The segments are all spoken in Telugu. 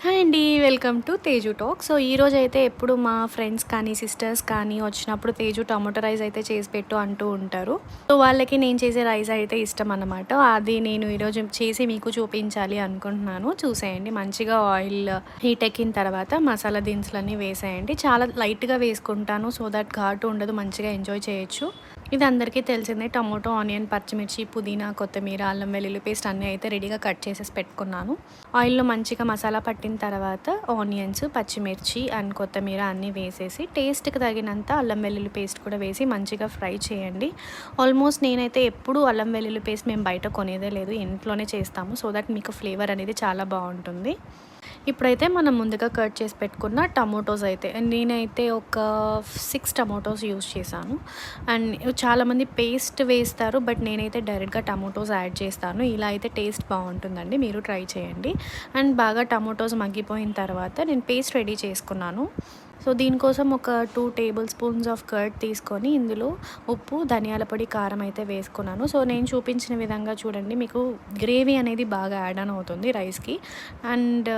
హాయ్ అండి. Welcome to Teju talk. So, ఈరోజైతే ఎప్పుడు మా ఫ్రెండ్స్ కానీ, సిస్టర్స్ కానీ వచ్చినప్పుడు తేజు టమాటో రైస్ అయితే చేసి పెట్టు అంటూ ఉంటారు. సో, వాళ్ళకి నేను చేసే రైస్ అయితే ఇష్టం అన్నమాట. అది నేను ఈరోజు చేసి మీకు చూపించాలి అనుకుంటున్నాను. చూసేయండి. మంచిగా ఆయిల్ హీట్ ఎక్కిన తర్వాత మసాలా దినుసులన్నీ వేసేయండి. చాలా లైట్‌గా వేసుకుంటాను. సో దట్ ఘాటు ఉండదు. మంచిగా ఎంజాయ్ చేయొచ్చు. ఇది అందరికీ తెలిసిందే. టమోటో, ఆనియన్, పచ్చిమిర్చి, పుదీనా, కొత్తిమీర, అల్లం వెల్లుల్లి పేస్ట్ అన్నీ అయితే రెడీగా కట్ చేసేసి పెట్టుకున్నాను. ఆయిల్‌లో మంచిగా మసాలా పట్టిన తర్వాత ఆనియన్స్, పచ్చిమిర్చి అండ్ కొత్తిమీర అన్నీ వేసేసి టేస్ట్‌కి తగినంత అల్లం వెల్లుల్లి పేస్ట్ కూడా వేసి మంచిగా ఫ్రై చేయండి. ఆల్మోస్ట్ నేనైతే ఎప్పుడూ అల్లం వెల్లుల్లి పేస్ట్ మేము బయట కొనేదే లేదు. ఇంట్లోనే చేస్తాము. సో దట్ మీకు ఫ్లేవర్ అనేది చాలా బావుంటుంది. ఇప్పుడైతే మనం ముందుగా కట్ చేసి పెట్టుకున్న టమోటోస్ అయితే నేనైతే ఒక 6 టమోటోస్ యూస్ చేశాను. అండ్ చాలామంది పేస్ట్ వేస్తారు. బట్ నేనైతే డైరెక్ట్‌గా టమోటోస్ యాడ్ చేస్తాను. ఇలా అయితే టేస్ట్ బావుంటుందండి. మీరు ట్రై చేయండి. అండ్ బాగా టమోటోస్ మగ్గిపోయిన తర్వాత నేను పేస్ట్ రెడీ చేసుకున్నాను. సో, దీనికోసం ఒక 2 టేబుల్ స్పూన్స్ ఆఫ్ కర్డ్ తీసుకొని ఇందులో ఉప్పు, ధనియాల పొడి, కారం అయితే వేసుకున్నాను. సో, నేను చూపించిన విధంగా చూడండి. మీకు గ్రేవీ అనేది బాగా యాడ్ ఆన్ అవుతుంది రైస్‌కి. అండ్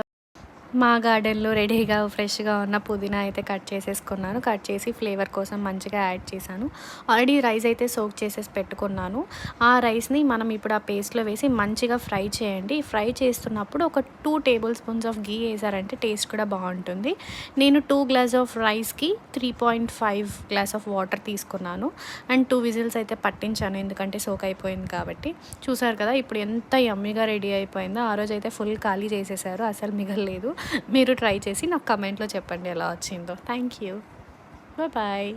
మా గార్డెన్‌లో రెడీగా ఫ్రెష్‌గా ఉన్న పుదీనా అయితే కట్ చేసేసుకున్నాను. కట్ చేసి ఫ్లేవర్ కోసం మంచిగా యాడ్ చేశాను. ఆల్రెడీ రైస్ అయితే సోక్ చేసేసి పెట్టుకున్నాను. ఆ రైస్‌ని మనం ఇప్పుడు ఆ పేస్ట్‌లో వేసి మంచిగా ఫ్రై చేయండి. ఫ్రై చేస్తున్నప్పుడు ఒక 2 టేబుల్ స్పూన్స్ ఆఫ్ ఘీ ఏసారంటే టేస్ట్ కూడా బావుంటుంది. నేను 2 గ్లాస్ ఆఫ్ రైస్‌కి 3.5 గ్లాస్ ఆఫ్ వాటర్ తీసుకున్నాను. అండ్ 2 విజిల్స్ అయితే పట్టించాను. ఎందుకంటే సోక్ అయిపోయింది కాబట్టి. చూసారు కదా! ఇప్పుడు ఎంత యమ్మీగా రెడీ అయిపోయిందో. ఆ రోజైతే ఫుల్ ఖాళీ చేసేసారు. అసలు మిగలలేదు. మీరు ట్రై చేసి నాకు కమెంట్‌లో చెప్పండి ఎలా వచ్చిందో. Thank you. బాయ్.